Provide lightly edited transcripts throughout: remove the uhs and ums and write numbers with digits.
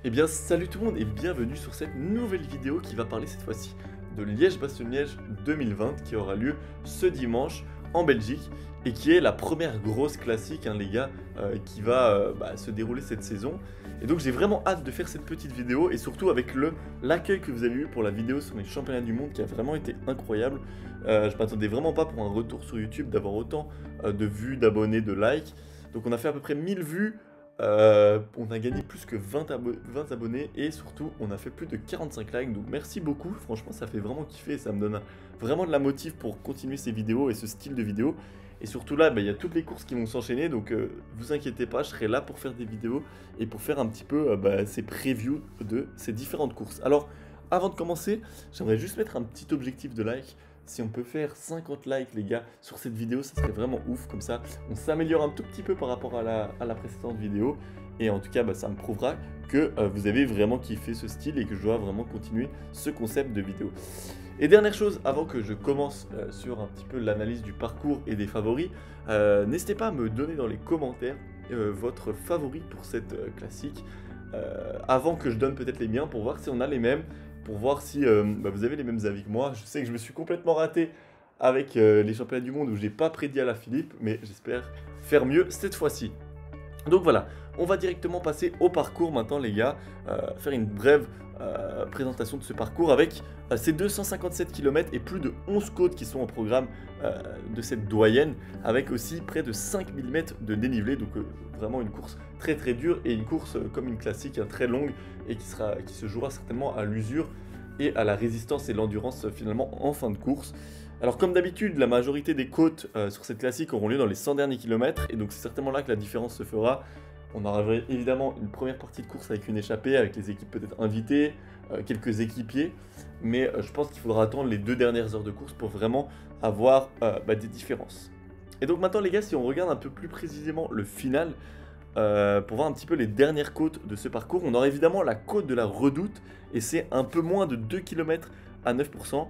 Eh bien salut tout le monde et bienvenue sur cette nouvelle vidéo qui va parler cette fois-ci de Liège-Bastogne-Liège 2020 qui aura lieu ce dimanche en Belgique et qui est la première grosse classique les gars qui va se dérouler cette saison. Et donc j'ai vraiment hâte de faire cette petite vidéo et surtout avec l'accueil que vous avez eu pour la vidéo sur les championnats du monde qui a vraiment été incroyable. Je m'attendais vraiment pas pour un retour sur YouTube d'avoir autant de vues, d'abonnés, de likes. Donc on a fait à peu près 1000 vues. On a gagné plus que 20 abonnés et surtout on a fait plus de 45 likes, donc merci beaucoup, franchement ça fait vraiment kiffer, ça me donne vraiment de la motive pour continuer ces vidéos et ce style de vidéo. Et surtout là, il y a toutes les courses qui vont s'enchaîner, donc vous inquiétez pas, je serai là pour faire des vidéos et pour faire un petit peu ces previews de ces différentes courses. Alors avant de commencer, j'aimerais juste mettre un petit objectif de like. Si on peut faire 50 likes les gars sur cette vidéo, ça serait vraiment ouf, comme ça on s'améliore un tout petit peu par rapport à la précédente vidéo. Et en tout cas ça me prouvera que vous avez vraiment kiffé ce style et que je dois vraiment continuer ce concept de vidéo. Et dernière chose, avant que je commence sur un petit peu l'analyse du parcours et des favoris, n'hésitez pas à me donner dans les commentaires votre favori pour cette classique, avant que je donne peut-être les miens pour voir si on a les mêmes. Pour voir si vous avez les mêmes avis que moi. Je sais que je me suis complètement raté avec les championnats du monde où je n'ai pas prédit à la Philippe, mais j'espère faire mieux cette fois-ci. Donc voilà, on va directement passer au parcours maintenant les gars, faire une brève présentation de ce parcours avec ces 257 km et plus de 11 côtes qui sont au programme de cette doyenne, avec aussi près de 5 mm de dénivelé, donc vraiment une course très très dure et une course comme une classique très longue et qui se jouera certainement à l'usure et à la résistance et l'endurance finalement en fin de course. Alors comme d'habitude, la majorité des côtes sur cette classique auront lieu dans les 100 derniers kilomètres et donc c'est certainement là que la différence se fera. On aura évidemment une première partie de course avec une échappée, avec les équipes peut-être invitées, quelques équipiers, mais je pense qu'il faudra attendre les 2 dernières heures de course pour vraiment avoir des différences. Et donc maintenant les gars, si on regarde un peu plus précisément le final, pour voir un petit peu les dernières côtes de ce parcours, on aura évidemment la côte de la Redoute, et c'est un peu moins de 2 km à 9%,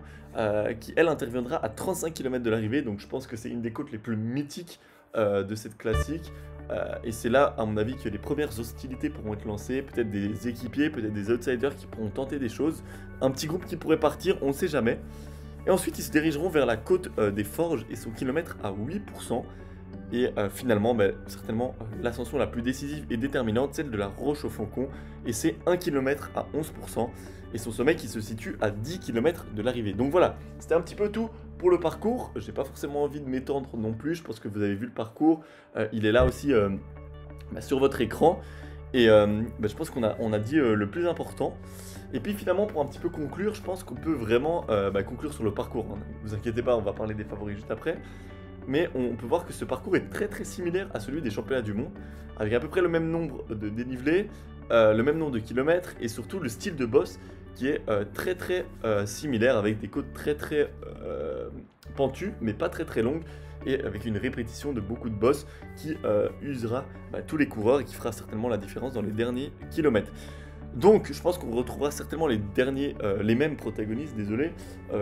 qui elle interviendra à 35 km de l'arrivée, donc je pense que c'est une des côtes les plus mythiques de cette classique. Et c'est là, à mon avis, que les premières hostilités pourront être lancées, peut-être des équipiers, peut-être des outsiders qui pourront tenter des choses, un petit groupe qui pourrait partir, on ne sait jamais. Et ensuite, ils se dirigeront vers la côte des Forges et son kilomètre à 8%. Et finalement, certainement, l'ascension la plus décisive et déterminante, celle de la Roche-au-Faucon, et c'est 1 km à 11%, et son sommet qui se situe à 10 km de l'arrivée. Donc voilà, c'était un petit peu tout pour le parcours. J'ai pas forcément envie de m'étendre non plus, je pense que vous avez vu le parcours, il est là aussi sur votre écran, et je pense qu'on a dit le plus important. Et puis finalement, pour un petit peu conclure, je pense qu'on peut vraiment conclure sur le parcours. Ne vous inquiétez pas, on va parler des favoris juste après. Mais on peut voir que ce parcours est très très similaire à celui des championnats du monde, avec à peu près le même nombre de dénivelés, le même nombre de kilomètres, et surtout le style de boss qui est très très similaire, avec des côtes très très pentues, mais pas très très longues, et avec une répétition de beaucoup de boss qui usera tous les coureurs et qui fera certainement la différence dans les derniers kilomètres. Donc je pense qu'on retrouvera certainement les mêmes protagonistes,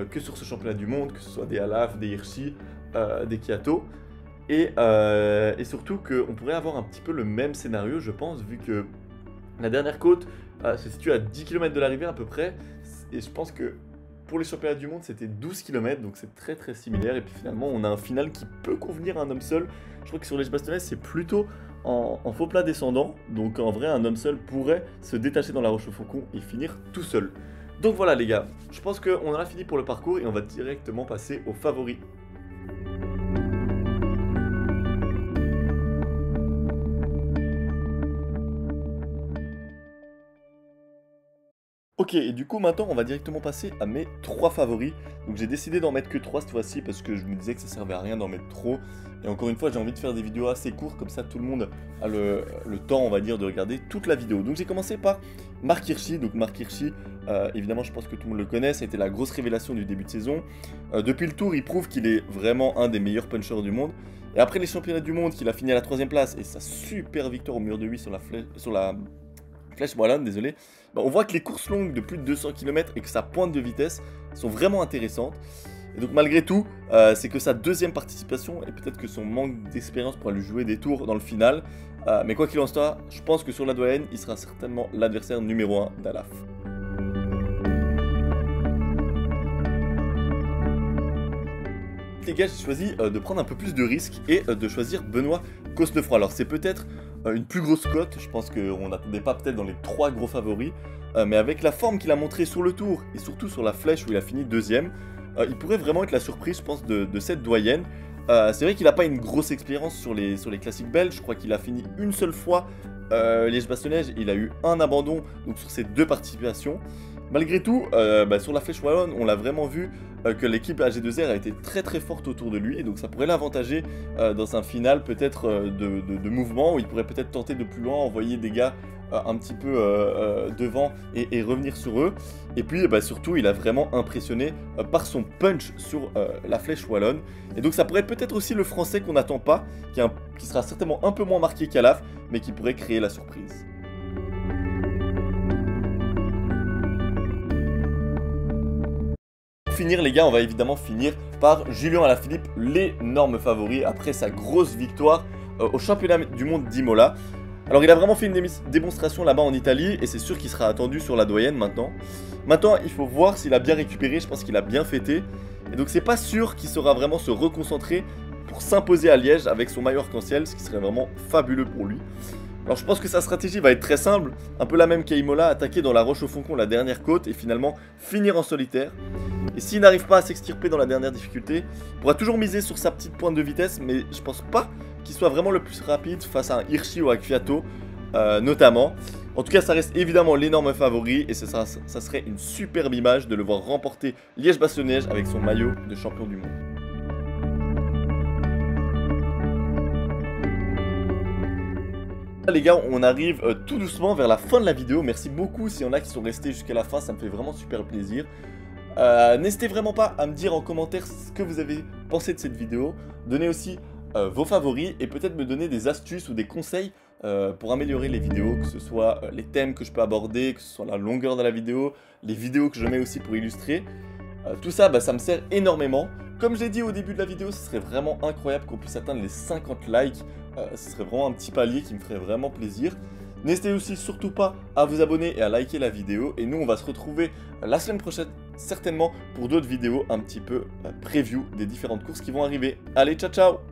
que sur ce championnat du monde, que ce soit des Alaf, des Hirschi, des Kiato, et surtout qu'on pourrait avoir un petit peu le même scénario, je pense, vu que la dernière côte se situe à 10 km de l'arrivée à peu près, et je pense que pour les championnats du monde c'était 12 km, donc c'est très très similaire, et puis finalement on a un final qui peut convenir à un homme seul. Je crois que sur les Bastogne c'est plutôt en faux plat descendant, donc en vrai un homme seul pourrait se détacher dans la Roche-au-Faucon et finir tout seul. Donc voilà les gars, je pense qu'on en a fini pour le parcours et on va directement passer aux favoris. Ok, et du coup maintenant on va directement passer à mes 3 favoris. Donc j'ai décidé d'en mettre que 3 cette fois-ci parce que je me disais que ça servait à rien d'en mettre trop. Et encore une fois j'ai envie de faire des vidéos assez courtes, comme ça tout le monde a le temps, on va dire, de regarder toute la vidéo. Donc j'ai commencé par Marc Hirschi. Donc Marc Hirschi, évidemment je pense que tout le monde le connaît, ça a été la grosse révélation du début de saison. Depuis le Tour il prouve qu'il est vraiment un des meilleurs punchers du monde. Et après les championnats du monde qu'il a fini à la 3ème place et sa super victoire au mur de 8 sur la Flèche Wallonne, désolé, on voit que les courses longues de plus de 200 km et que sa pointe de vitesse sont vraiment intéressantes. Et donc malgré tout, c'est que sa deuxième participation, et peut-être que son manque d'expérience pourra lui jouer des tours dans le final. Mais quoi qu'il en soit, je pense que sur la doyenne, il sera certainement l'adversaire numéro 1 d'Alaf. Les gars, j'ai choisi de prendre un peu plus de risques et de choisir Benoît Cosnefroy. Alors c'est peut-être une plus grosse cote, je pense qu'on n'attendait pas peut-être dans les 3 gros favoris, mais avec la forme qu'il a montrée sur le tour et surtout sur la flèche où il a fini deuxième, il pourrait vraiment être la surprise, je pense, de cette doyenne. C'est vrai qu'il n'a pas une grosse expérience sur les classiques belges, je crois qu'il a fini une seule fois Liège-Bastogne-Liège, il a eu un abandon donc sur ses 2 participations. Malgré tout, sur la flèche wallonne, on l'a vraiment vu que l'équipe AG2R a été très très forte autour de lui, et donc ça pourrait l'avantager dans un final peut-être de mouvement, où il pourrait peut-être tenter de plus loin, envoyer des gars un petit peu devant et revenir sur eux. Et puis surtout, il a vraiment impressionné par son punch sur la flèche wallonne. Et donc ça pourrait être peut-être aussi le français qu'on n'attend pas, qui sera certainement un peu moins marqué qu'Alaf, mais qui pourrait créer la surprise. Pour finir les gars, on va évidemment finir par Julien Alaphilippe, l'énorme favori après sa grosse victoire au championnat du monde d'Imola. Alors il a vraiment fait une démonstration là-bas en Italie et c'est sûr qu'il sera attendu sur la doyenne maintenant. Maintenant il faut voir s'il a bien récupéré, je pense qu'il a bien fêté. Et donc c'est pas sûr qu'il saura vraiment se reconcentrer pour s'imposer à Liège avec son maillot arc-en-ciel, ce qui serait vraiment fabuleux pour lui. Alors je pense que sa stratégie va être très simple, un peu la même qu'à Imola, attaquer dans la Roche-au-Foncon la dernière côte et finalement finir en solitaire. Et s'il n'arrive pas à s'extirper dans la dernière difficulté, il pourra toujours miser sur sa petite pointe de vitesse, mais je pense pas qu'il soit vraiment le plus rapide face à un Hirschi ou à Kviato, notamment. En tout cas, ça reste évidemment l'énorme favori, et ça serait une superbe image de le voir remporter Liège-Bastogne-Liège avec son maillot de champion du monde. Les gars, on arrive tout doucement vers la fin de la vidéo. Merci beaucoup s'il y en a qui sont restés jusqu'à la fin, ça me fait vraiment super plaisir. N'hésitez vraiment pas à me dire en commentaire ce que vous avez pensé de cette vidéo. Donnez aussi vos favoris et peut-être me donner des astuces ou des conseils pour améliorer les vidéos, que ce soit les thèmes que je peux aborder, que ce soit la longueur de la vidéo, les vidéos que je mets aussi pour illustrer. Tout ça, ça me sert énormément. Comme je l'ai dit au début de la vidéo, ce serait vraiment incroyable qu'on puisse atteindre les 50 likes. Ce serait vraiment un petit palier qui me ferait vraiment plaisir. N'hésitez aussi surtout pas à vous abonner et à liker la vidéo. Et nous, on va se retrouver la semaine prochaine, certainement, pour d'autres vidéos un petit peu preview des différentes courses qui vont arriver. Allez, ciao ciao!